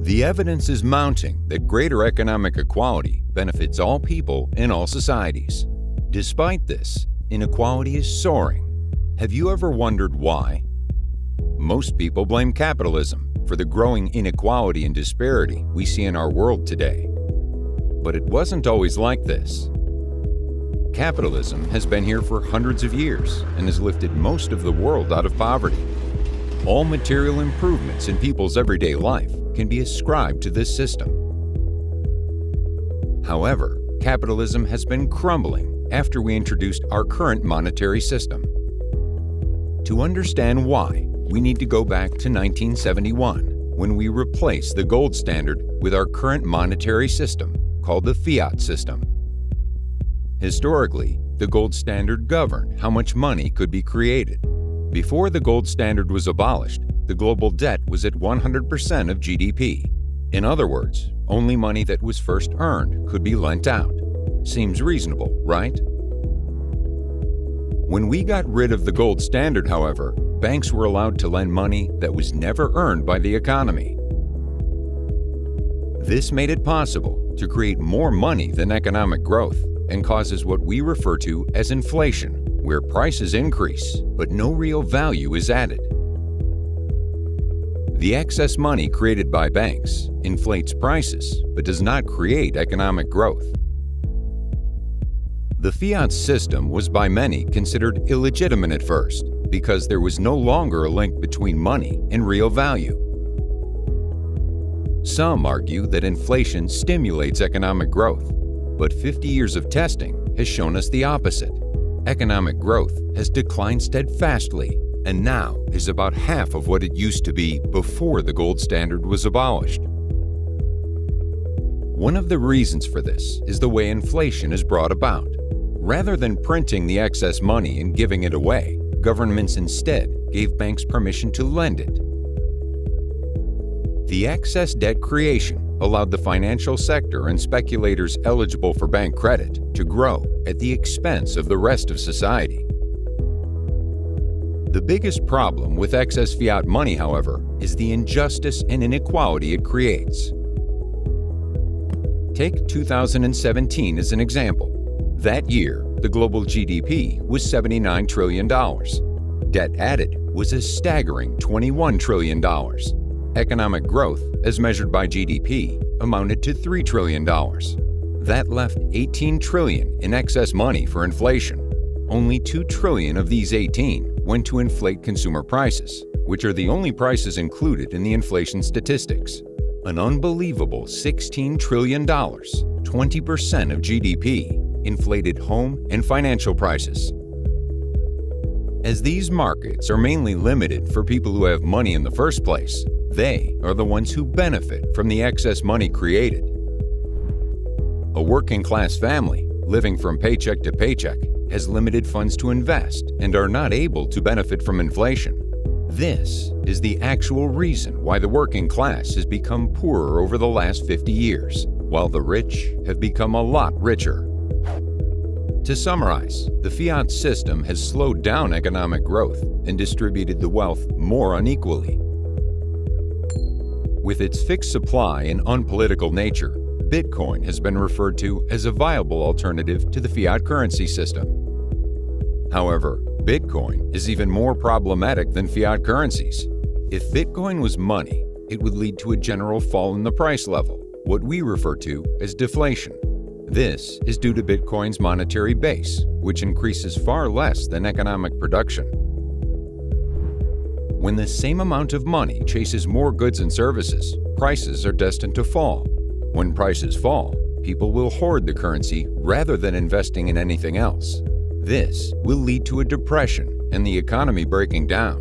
The evidence is mounting that greater economic equality benefits all people in all societies. Despite this, inequality is soaring. Have you ever wondered why? Most people blame capitalism for the growing inequality and disparity we see in our world today. But it wasn't always like this. Capitalism has been here for hundreds of years and has lifted most of the world out of poverty. All material improvements in people's everyday life can be ascribed to this system. However, capitalism has been crumbling after we introduced our current monetary system. To understand why, we need to go back to 1971, when we replaced the gold standard with our current monetary system, called the fiat system. Historically, the gold standard governed how much money could be created. Before the gold standard was abolished, the global debt was at 100% of GDP. In other words, only money that was first earned could be lent out. Seems reasonable, right? When we got rid of the gold standard, however, banks were allowed to lend money that was never earned by the economy. This made it possible to create more money than economic growth and causes what we refer to as inflation, where prices increase, but no real value is added. The excess money created by banks inflates prices, but does not create economic growth. The fiat system was by many considered illegitimate at first because there was no longer a link between money and real value. Some argue that inflation stimulates economic growth, but 50 years of testing has shown us the opposite. Economic growth has declined steadfastly and now is about half of what it used to be before the gold standard was abolished. One of the reasons for this is the way inflation is brought about. Rather than printing the excess money and giving it away, governments instead gave banks permission to lend it. The excess debt creation allowed the financial sector and speculators eligible for bank credit to grow at the expense of the rest of society. The biggest problem with excess fiat money, however, is the injustice and inequality it creates. Take 2017 as an example. That year, the global GDP was $79 trillion. Debt added was a staggering $21 trillion. Economic growth, as measured by GDP, amounted to $3 trillion. That left $18 trillion in excess money for inflation. Only $2 trillion of these 18 went to inflate consumer prices, which are the only prices included in the inflation statistics. An unbelievable $16 trillion, 20% of GDP, inflated home and financial prices. As these markets are mainly limited for people who have money in the first place, they are the ones who benefit from the excess money created. A working-class family, living from paycheck to paycheck, has limited funds to invest and are not able to benefit from inflation. This is the actual reason why the working class has become poorer over the last 50 years, while the rich have become a lot richer. To summarize, the fiat system has slowed down economic growth and distributed the wealth more unequally. With its fixed supply and unpolitical nature, Bitcoin has been referred to as a viable alternative to the fiat currency system. However, Bitcoin is even more problematic than fiat currencies. If Bitcoin was money, it would lead to a general fall in the price level, what we refer to as deflation. This is due to Bitcoin's monetary base, which increases far less than economic production. When the same amount of money chases more goods and services, prices are destined to fall. When prices fall, people will hoard the currency rather than investing in anything else. This will lead to a depression and the economy breaking down.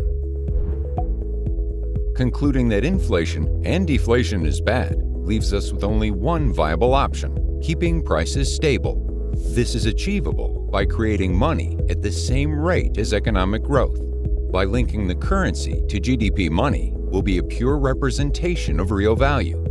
Concluding that inflation and deflation is bad leaves us with only one viable option: keeping prices stable. This is achievable by creating money at the same rate as economic growth. By linking the currency to GDP, money will be a pure representation of real value.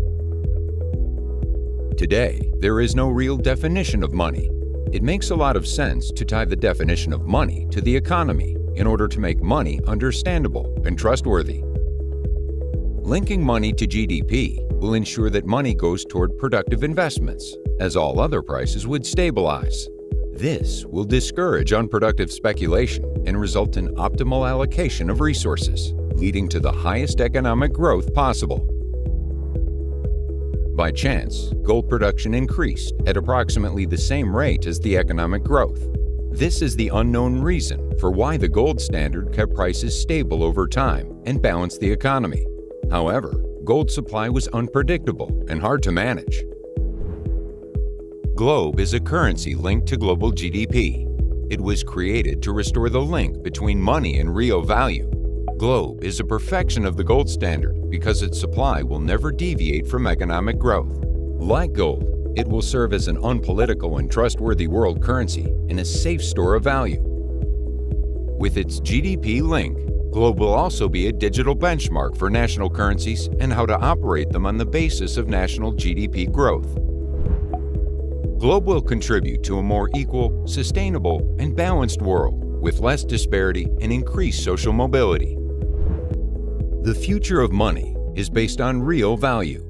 Today, there is no real definition of money. It makes a lot of sense to tie the definition of money to the economy in order to make money understandable and trustworthy. Linking money to GDP will ensure that money goes toward productive investments, as all other prices would stabilize. This will discourage unproductive speculation and result in optimal allocation of resources, leading to the highest economic growth possible. By chance, gold production increased at approximately the same rate as the economic growth. This is the unknown reason for why the gold standard kept prices stable over time and balanced the economy. However, gold supply was unpredictable and hard to manage. Globe is a currency linked to global GDP. It was created to restore the link between money and real value. Globe is a perfection of the gold standard because its supply will never deviate from economic growth. Like gold, it will serve as an unpolitical and trustworthy world currency and a safe store of value. With its GDP link, Globe will also be a digital benchmark for national currencies and how to operate them on the basis of national GDP growth. Globe will contribute to a more equal, sustainable, and balanced world with less disparity and increased social mobility. The future of money is based on real value.